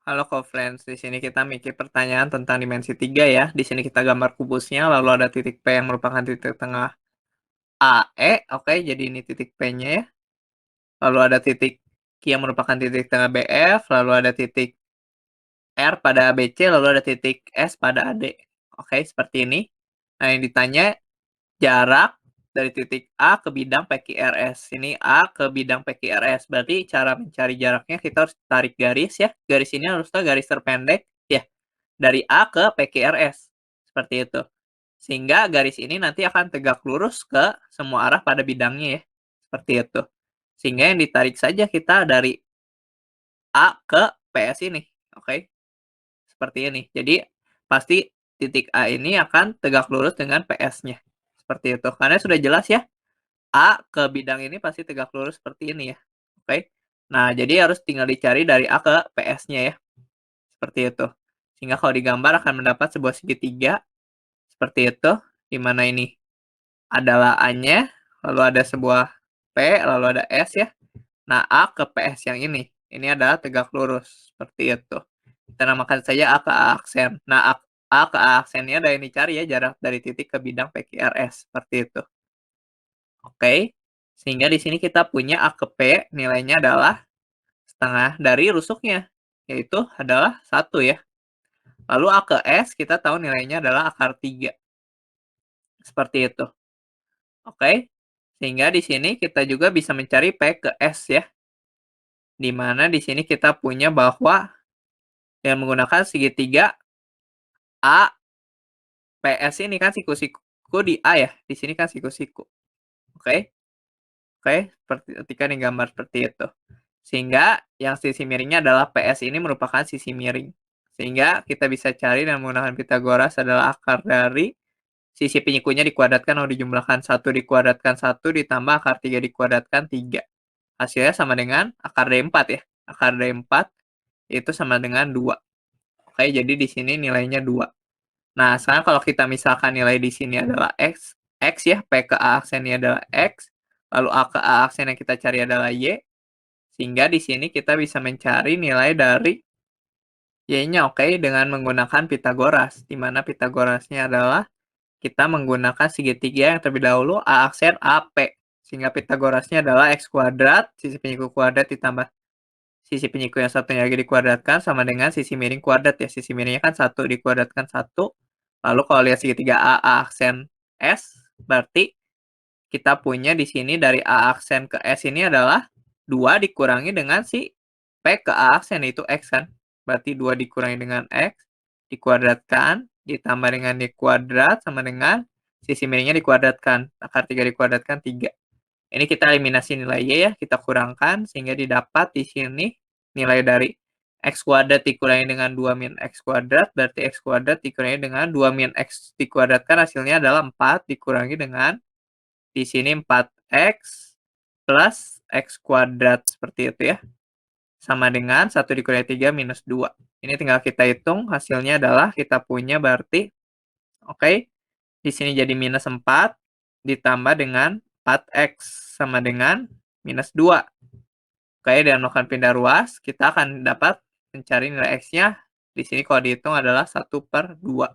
Halo co-friends, di sini kita mikir pertanyaan tentang dimensi 3 ya. Di sini kita gambar kubusnya, lalu ada titik P yang merupakan titik tengah AE. Oke, jadi ini titik P-nya ya. Lalu ada titik Q yang merupakan titik tengah BF, lalu ada titik R pada BC, lalu ada titik S pada AD. Oke, seperti ini. Nah, yang ditanya jarak dari titik A ke bidang PQRS. Ini A ke bidang PQRS. Berarti cara mencari jaraknya kita harus tarik garis ya. Garis ini harusnya garis terpendek ya. Dari A ke PQRS. Seperti itu. Sehingga garis ini nanti akan tegak lurus ke semua arah pada bidangnya ya. Seperti itu. Sehingga yang ditarik saja kita dari A ke PS ini. Oke. Seperti ini. Jadi pasti titik A ini akan tegak lurus dengan PS-nya. Seperti itu. Karena sudah jelas ya. A ke bidang ini pasti tegak lurus seperti ini ya. Oke. Nah, jadi harus tinggal dicari dari A ke PS-nya ya. Seperti itu. Sehingga kalau digambar akan mendapat sebuah segitiga seperti itu, di mana ini adalah A-nya, lalu ada sebuah P, lalu ada S ya. Nah, A ke PS yang ini adalah tegak lurus, seperti itu. Kita namakan saja A ke A aksen. Nah, A ke A aksennya ada yang dicari ya, jarak dari titik ke bidang PQRS, seperti itu. Oke, sehingga di sini kita punya A ke P, nilainya adalah setengah dari rusuknya, yaitu adalah 1 ya. Lalu A ke S, kita tahu nilainya adalah akar 3. Seperti itu. Oke, sehingga di sini kita juga bisa mencari P ke S ya. Di mana di sini kita punya bahwa yang menggunakan segitiga A, PS ini kan siku-siku di A ya. Di sini kan siku-siku. Oke, oke, ketika digambar seperti itu. Sehingga yang sisi miringnya adalah PS ini merupakan sisi miring. Sehingga kita bisa cari dan menggunakan Pitagoras adalah akar dari sisi penyikunya dikuadratkan atau dijumlahkan 1 dikuadratkan 1 ditambah akar 3 dikuadratkan 3. Hasilnya sama dengan akar D4 ya. Akar D4 itu sama dengan 2. Oke, jadi di sini nilainya 2. Nah, sekarang kalau kita misalkan nilai di sini adalah X ya, P ke A aksennya adalah X, lalu A ke A aksen yang kita cari adalah Y, sehingga di sini kita bisa mencari nilai dari Y-nya, oke, dengan menggunakan Pitagoras, di mana Pitagorasnya adalah kita menggunakan segitiga yang terlebih dahulu A aksen AP, sehingga Pitagorasnya adalah X kuadrat, sisi penyiku kuadrat ditambah sisi penyiku yang satunya lagi dikuadratkan sama dengan sisi miring kuadrat ya. Sisi miringnya kan 1 dikuadratkan 1. Lalu kalau lihat segitiga A aksen S, berarti kita punya di sini dari A aksen ke S ini adalah 2 dikurangi dengan si P ke A aksen, yaitu X kan. Berarti 2 dikurangi dengan X, dikuadratkan, ditambah dengan Y kuadrat, sama dengan sisi miringnya dikuadratkan. Akar 3 dikuadratkan 3. Ini kita eliminasi nilai Y ya, kita kurangkan, sehingga didapat di sini nilai dari X kuadrat dikurangi dengan 2 min X kuadrat, berarti X kuadrat dikurangi dengan 2 min X dikuadratkan, hasilnya adalah 4 dikurangi dengan di sini 4X plus X kuadrat, seperti itu ya. Sama dengan 1 dikurangi 3 minus 2. Ini tinggal kita hitung, hasilnya adalah kita punya berarti, oke, di sini jadi minus 4 ditambah dengan 4X sama dengan minus 2. Oke, dan melakukan pindah ruas, kita akan dapat mencari nilai X-nya. Di sini kalau dihitung adalah 1/2.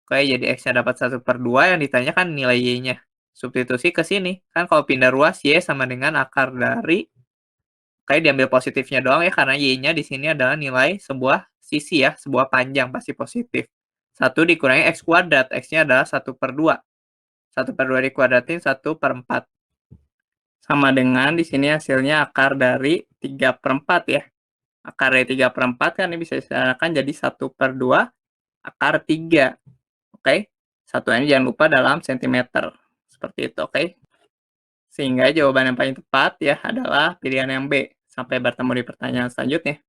Oke, jadi X-nya dapat 1/2, yang ditanyakan nilai Y-nya. Substitusi ke sini. Kan kalau pindah ruas, Y sama dengan akar dari, oke, diambil positifnya doang ya, karena Y-nya di sini adalah nilai sebuah sisi ya, sebuah panjang, pasti positif. 1 dikurangi X kuadrat, X-nya adalah 1/2. 1/2 dikuadratin 1/4. Sama dengan di sini hasilnya akar dari 3/4 ya. Akar dari 3/4 kan ini bisa disederhanakan jadi 1/2 akar 3. Oke. Satuannya jangan lupa dalam sentimeter. Seperti itu, oke. Sehingga jawaban yang paling tepat ya adalah pilihan yang B. Sampai bertemu di pertanyaan selanjutnya.